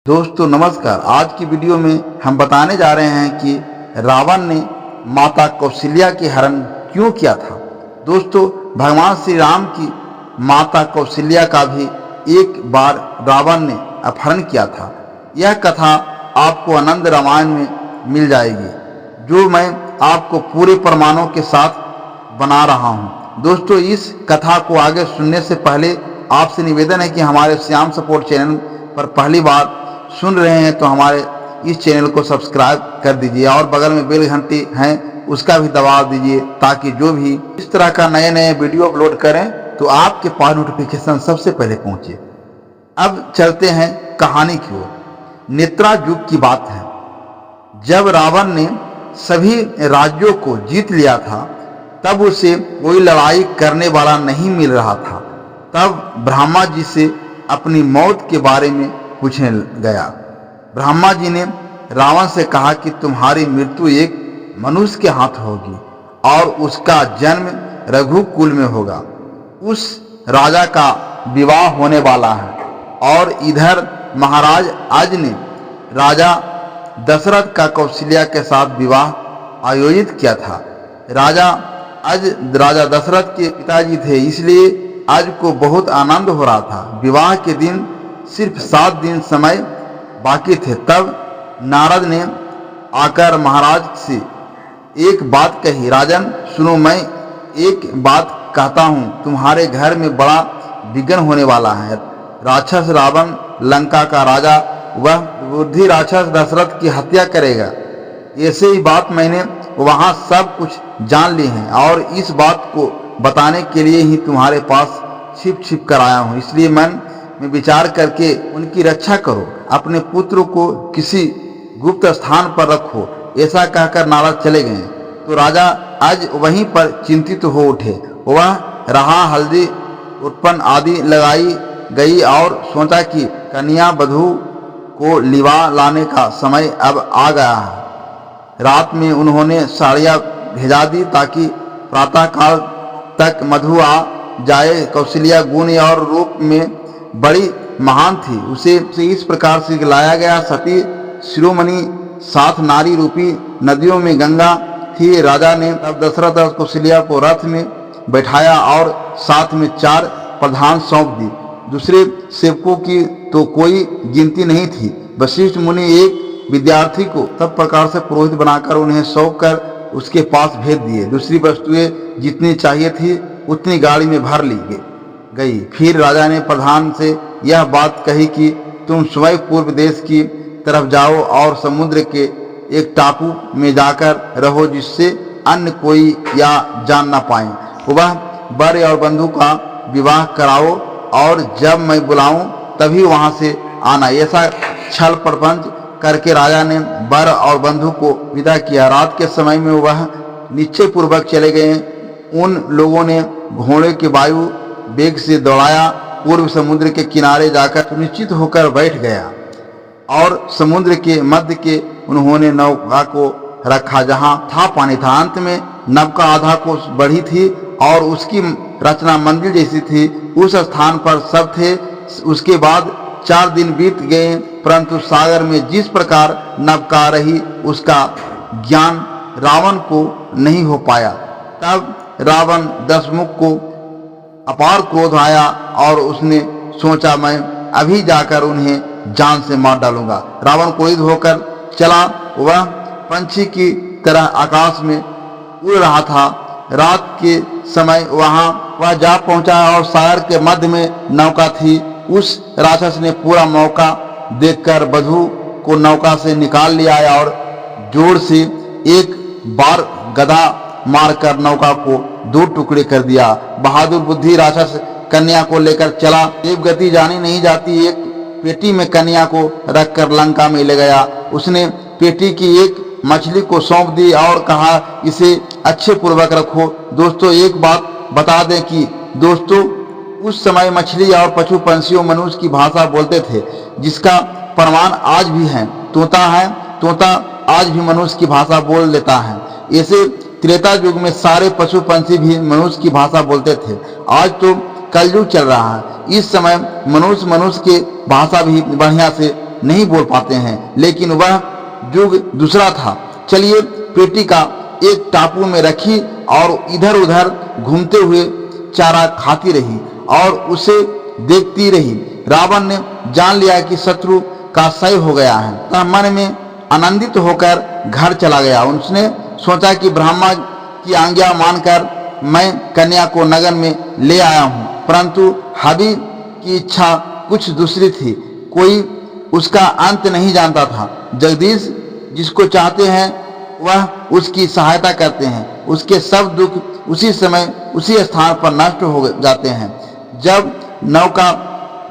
दोस्तों नमस्कार। आज की वीडियो में हम बताने जा रहे हैं कि रावण ने माता कौशल्या के हरण क्यों किया था। दोस्तों भगवान श्री राम की माता कौशल्या का भी एक बार रावण ने अपहरण किया था। यह कथा आपको आनंद रामायण में मिल जाएगी, जो मैं आपको पूरे प्रमाणों के साथ बना रहा हूं। दोस्तों इस कथा को आगे सुनने से पहले आपसे निवेदन है कि हमारे श्याम सपोर्ट चैनल पर पहली बार सुन रहे हैं तो हमारे इस चैनल को सब्सक्राइब कर दीजिए और बगल में बेल घंटी है उसका भी दबा दीजिए, ताकि जो भी इस तरह का नए नए वीडियो अपलोड करें तो आपके पास नोटिफिकेशन सबसे पहले पहुंचे। अब चलते हैं कहानी की ओर। नेत्रा युग की बात है, जब रावण ने सभी राज्यों को जीत लिया था तब उसे कोई लड़ाई करने वाला नहीं मिल रहा था। तब ब्रह्मा जी से अपनी मौत के बारे में पूछने गया। ब्रह्मा जी ने रावण से कहा कि तुम्हारी मृत्यु एक मनुष्य के हाथ होगी और उसका जन्म रघुकुल में होगा। उस राजा का विवाह होने वाला है। और इधर महाराज अज ने राजा दशरथ का कौशल्या के साथ विवाह आयोजित किया था। राजा दशरथ के पिताजी थे, इसलिए अज को बहुत आनंद हो रहा था। विवाह के दिन सिर्फ 7 दिन समय बाकी थे। तब नारद ने आकर महाराज से एक बात कही, राजन सुनो, मैं एक बात कहता हूँ, तुम्हारे घर में बड़ा विघ्न होने वाला है। राक्षस रावण लंका का राजा, वह बुद्धि राक्षस दशरथ की हत्या करेगा। ऐसे ही बात मैंने वहाँ सब कुछ जान ली है और इस बात को बताने के लिए ही तुम्हारे पास छिप छिप कर आया हूँ। इसलिए मन में विचार करके उनकी रक्षा करो, अपने पुत्र को किसी गुप्त स्थान पर रखो। ऐसा कहकर नारद चले गए तो राजा आज वहीं पर चिंतित हो उठे। वह रहा हल्दी उत्पन्न आदि लगाई गई और सोचा कि कन्या वधू को लिवा लाने का समय अब आ गया है। रात में उन्होंने साड़ियाँ भेजा दी ताकि प्रातःकाल तक मधु आ जाए। कौशल्या गुण और रूप में बड़ी महान थी, उसे इस प्रकार से लाया गया। सती शिरोमणि साथ नारी रूपी नदियों में गंगा थी। राजा ने तब दशरथ और कौशल्या को रथ में बैठाया और साथ में 4 प्रधान सौंप दी। दूसरे सेवकों की तो कोई गिनती नहीं थी। वशिष्ठ मुनि एक विद्यार्थी को तब प्रकार से पुरोहित बनाकर उन्हें सौंप कर उसके पास भेज दिए। दूसरी वस्तुएं जितनी चाहिए थी उतनी गाड़ी में भर ली गई। फिर राजा ने प्रधान से यह बात कही कि तुम स्वयं पूर्व देश की तरफ जाओ और समुद्र के एक टापू में जाकर रहो, जिससे अन्य कोई या जान ना पाए। वह वर और बंधु का विवाह कराओ और जब मैं बुलाऊं तभी वहां से आना। ऐसा छल प्रपंच करके राजा ने वर और बंधु को विदा किया। रात के समय में वह निश्चय पूर्वक चले गए। उन लोगों ने घोड़े के वायु वेग से दौड़ाया, पूर्व समुद्र के किनारे जाकर सुनिश्चित होकर बैठ गया और समुद्र के मध्य के उन्होंने नौका को रखा जहां था पानी था। अंत में नौका आधा कोस बढ़ी थी और उसकी रचना मंदिर जैसी थी। उस स्थान पर सब थे। उसके बाद 4 दिन बीत गए, परंतु सागर में जिस प्रकार नौका रही उसका ज्ञान रावण को नहीं हो पाया। तब रावण दशमुख को अपार क्रोध आया और उसने सोचा मैं अभी जाकर उन्हें जान से मार डालूंगा। रावण क्रोधित होकर चला। वह पंछी की तरह आकाश में उड़ रहा था। रात के समय वह जा पहुंचा और सागर के मध्य में नौका थी। उस राक्षस ने पूरा मौका देखकर वधु को नौका से निकाल लिया और जोर से एक बार गदा मारकर नौका को 2 टुकड़े कर दिया। बहादुर बुद्धि राक्षस कन्या को लेकर चला। देव गति जानी नहीं जाती। एक पेटी में कन्या को रखकर लंका में ले गया। उसने पेटी की एक मछली को सौंप दी और कहा इसे अच्छे पूर्वक रखो। दोस्तों एक बात बता दें कि दोस्तों उस समय मछली और पशु पंछियों मनुष्य की भाषा बोलते थे, जिसका प्रमाण आज भी है। तोता आज भी मनुष्य की भाषा बोल लेता है। ऐसे त्रेता युग में सारे पशु पंछी भी मनुष्य की भाषा बोलते थे। आज तो कलयुग चल रहा है। इस समय मनुष्य की भाषा भी बढ़िया से नहीं बोल पाते हैं, लेकिन वह युग दूसरा था। चलिए पेटी का एक टापू में रखी और इधर उधर घूमते हुए चारा खाती रही और उसे देखती रही। रावण ने जान लिया कि शत्रु का क्षय हो गया है, तब मन में आनंदित होकर घर चला गया। उसने सोचा कि ब्रह्मा की आज्ञा मानकर मैं कन्या को नगर में ले आया हूँ, परंतु हबी की इच्छा कुछ दूसरी थी। कोई उसका अंत नहीं जानता था। जगदीश जिसको चाहते हैं वह उसकी सहायता करते हैं। उसके सब दुख उसी समय उसी स्थान पर नष्ट हो जाते हैं। जब नौका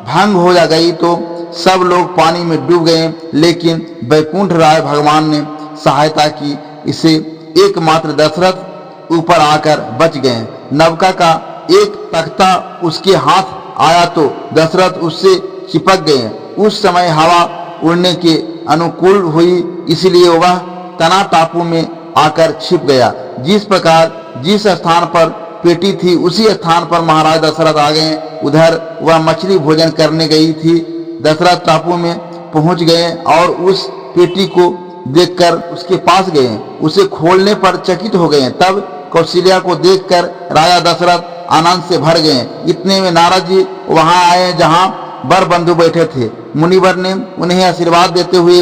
भंग हो जा गई तो सब लोग पानी में डूब गए, लेकिन वैकुंठ राय भगवान ने सहायता की। इसे एकमात्र दशरथ ऊपर आकर बच गए। नौका का एक तख्ता उसके हाथ आया तो दशरथ उससे चिपक गए। उस समय हवा उड़ने के अनुकूल हुई, इसलिए वह तना टापू में आकर छिप गया। जिस प्रकार जिस स्थान पर पेटी थी उसी स्थान पर महाराज दशरथ आ गए। उधर वह मछली भोजन करने गई थी। दशरथ टापू में पहुंच गए और उस पेटी को देखकर उसके पास गए। उसे खोलने पर चकित हो गए। तब कौशल्या को देखकर राजा दशरथ आनंद से भर गए। इतने में नारद जी वहां आए जहां वर बंधु बैठे थे। मुनिवर ने उन्हें आशीर्वाद देते हुए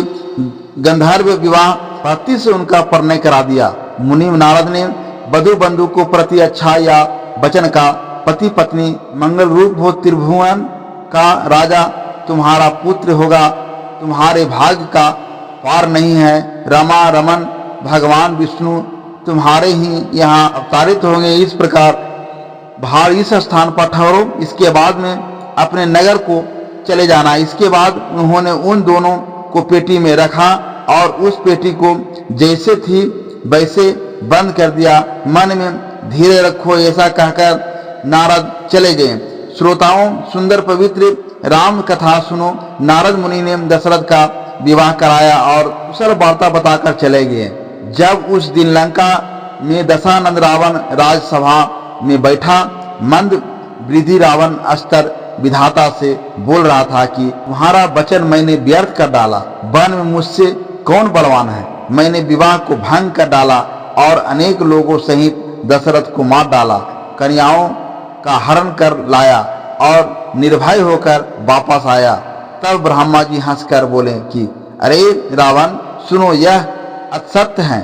गंधर्व विवाह पति से उनका परिणय करा दिया। मुनि नारद ने वधु बंधु को प्रति अच्छा या वचन का पति पत्नी मंगल रूप हो त्रिभुवन का राजा तुम्हारा पुत्र होगा, तुम्हारे भाग्य का पार नहीं है। रमा रमन भगवान विष्णु तुम्हारे ही यहाँ अवतारित होंगे। इस प्रकार भार इस स्थान पर ठहरो, इसके बाद में अपने नगर को चले जाना। इसके बाद उन्होंने उन दोनों को पेटी में रखा और उस पेटी को जैसे थी वैसे बंद कर दिया। मन में धीरे रखो ऐसा कहकर नारद चले गए। श्रोताओं, सुंदर पवित्र राम कथा सुनो। नारद मुनि ने दशरथ का विवाह कराया और कुशल वार्ता बताकर चले गए। जब उस दिन लंका में दशानंद रावण राजसभा में बैठा, मंद वृद्धि रावण अस्तर विधाता से बोल रहा था कि तुम्हारा वचन मैंने व्यर्थ कर डाला। वन में मुझसे कौन बलवान है? मैंने विवाह को भंग कर डाला और अनेक लोगों सहित दशरथ को मार डाला, कन्याओं का हरण कर लाया और निर्भय होकर वापस आया। तब ब्रह्मा जी हंसकर बोले कि अरे रावण, सुनो, यह असत्य है।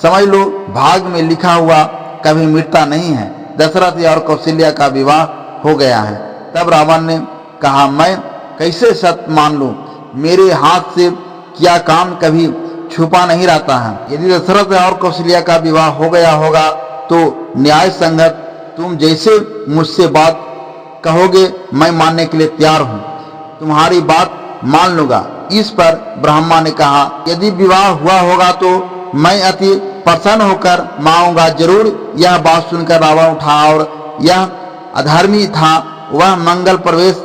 समझ लो, भाग में लिखा हुआ कभी मिटता नहीं है। दशरथ और कौशल्या का विवाह हो गया है। तब रावण ने कहा, मैं कैसे सत्य मान लूं? मेरे हाथ से किया काम कभी छुपा नहीं रहता है। यदि दशरथ और कौशल्या का विवाह हो गया होगा तो न्याय संगत तुम जैसे मुझसे बात कहोगे मैं मानने के लिए तैयार हूँ, तुम्हारी बात मान लूंगा। इस पर ब्रह्मा ने कहा, यदि विवाह हुआ होगा तो मैं अति प्रसन्न होकर मानूंगा जरूर। यह बात सुनकर रावण उठा और यह अधर्मी था, वह मंगल प्रवेश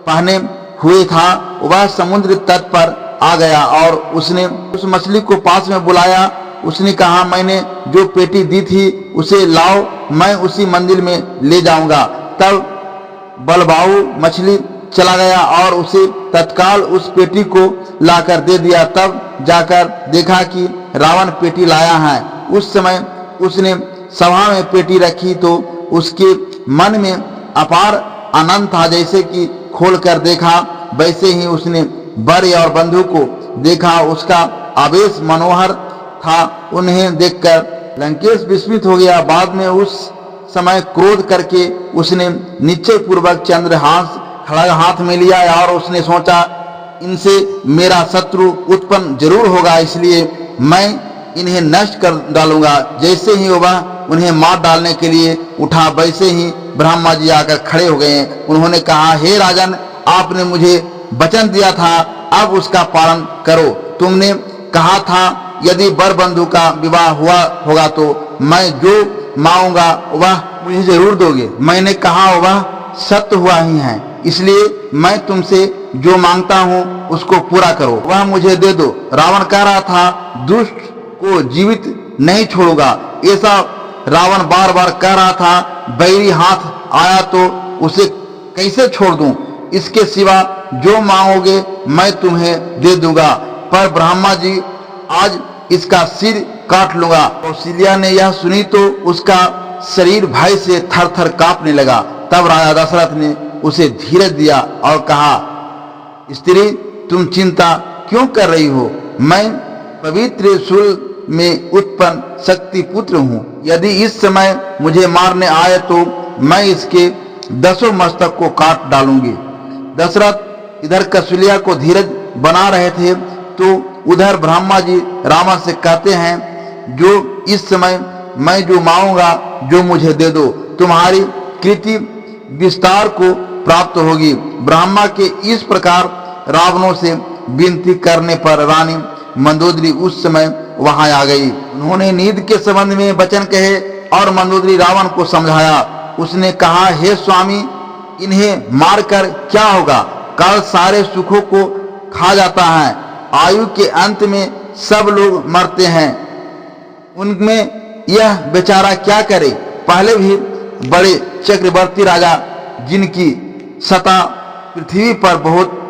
पहने हुए था। वह समुद्र तट पर आ गया और उसने उस मछली को पास में बुलाया। उसने कहा, मैंने जो पेटी दी थी उसे लाओ, मैं उसी मंदिर में ले जाऊंगा। तब बलबाऊ मछली चला गया और उसे तत्काल उस पेटी को लाकर दे दिया। तब जाकर देखा कि रावण पेटी लाया है। उस समय उसने सभा में पेटी रखी तो उसके मन में अपार आनंद था। जैसे कि खोलकर देखा वैसे ही उसने वर और बंधु को देखा। उसका आवेश मनोहर था। उन्हें देखकर लंकेश विस्मित हो गया। बाद में उस समय क्रोध करके उसने निश्चय पूर्वक चंद्रहास खड़ग हाथ में लिया और उसने सोचा, इनसे मेरा शत्रु उत्पन्न जरूर होगा, इसलिए मैं इन्हें नष्ट कर डालूंगा। जैसे ही वह उन्हें मार डालने के लिए उठा वैसे ही ब्रह्मा जी आकर खड़े हो गए। उन्होंने कहा, हे राजन, आपने मुझे वचन दिया था, अब उसका पालन करो। तुमने कहा था यदि वर बंधु का विवाह हुआ होगा तो मैं जो मांगूंगा वह मुझे जरूर दोगे। मैंने कहा वह सत्य हुआ ही है, इसलिए मैं तुमसे जो मांगता हूँ उसको पूरा करो, वह मुझे दे दो। रावण कह रहा था, दुष्ट को जीवित नहीं छोड़ूंगा। ऐसा रावण बार बार कह रहा था। बैरी हाथ आया तो उसे कैसे छोड़ दूं? इसके सिवा जो मांगोगे मैं तुम्हें दे दूंगा, पर ब्रह्मा जी आज इसका सिर काट लूंगा। कौशल्या ने यह सुनी तो उसका शरीर भय से थर थर कांपने लगा। तब राजा दशरथ ने उसे धीरज दिया और कहा, स्त्री तुम चिंता क्यों कर रही हो? मैं पवित्र सूर्य में उत्पन्न शक्ति पुत्र हूँ। यदि इस समय मुझे मारने आए तो मैं इसके 10 मस्तक को काट डालूंगी। दशरथ इधर कौशल्या को धीरज बना रहे थे तो उधर ब्रह्मा जी रावण से कहते हैं, जो इस समय मैं जो मांगूंगा जो मुझे दे दो, तुम्हारी कृति विस्तार को प्राप्त होगी। ब्रह्मा के इस प्रकार रावणों से विनती करने पर रानी मंदोदरी उस समय वहां आ गई। उन्होंने नींद के संबंध में वचन कहे और मंदोदरी रावण को समझाया। उसने कहा, हे स्वामी, इन्हें मारकर क्या होगा? काल सारे सुखों को खा जाता है। आयु के अंत में सब लोग मरते हैं, उनमें यह बेचारा क्या करे? पहले भी बड़े चक्रवर्ती राजा जिनकी सत्ता पृथ्वी पर बहुत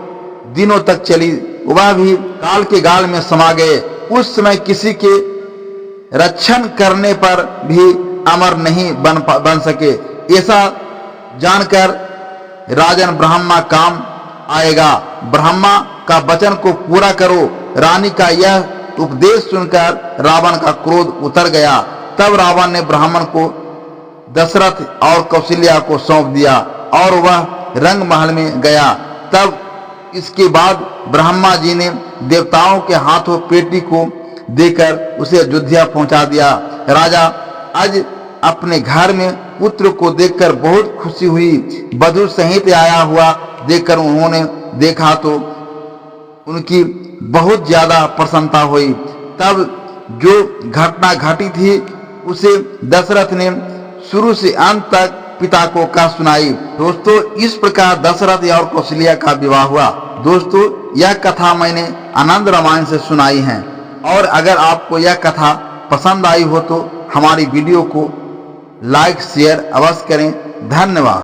दिनों तक चली, वह भी काल के गाल में समा गए। उस समय किसी के रक्षण करने पर भी अमर नहीं बन सके। ऐसा जानकर राजन ब्रह्मा काम आएगा। ब्रह्मा का वचन को पूरा करो। रानी का यह उपदेश सुनकर रावण का क्रोध उतर गया। तब रावण ने ब्राह्मण को दशरथ और कौशल्या को सौंप दिया और वह रंग महल में गया। तब इसके बाद ब्रह्मा जी ने देवताओं के हाथों पेटी को देकर उसे अयोध्या पहुंचा दिया। राजा आज अपने घर में पुत्र को देखकर बहुत खुशी हुई। वधु सहित आया हुआ देखकर उन्होंने देखा तो उनकी बहुत ज्यादा प्रसन्नता हुई। तब जो घटना घटी थी उसे दशरथ ने शुरू से अंत तक पिता को कह सुनाई। दोस्तों, इस प्रकार दशरथ और कौशल्या का विवाह हुआ। दोस्तों, यह कथा मैंने आनंद रामायण से सुनाई है और अगर आपको यह कथा पसंद आई हो तो हमारी वीडियो को लाइक शेयर अवश्य करें। धन्यवाद।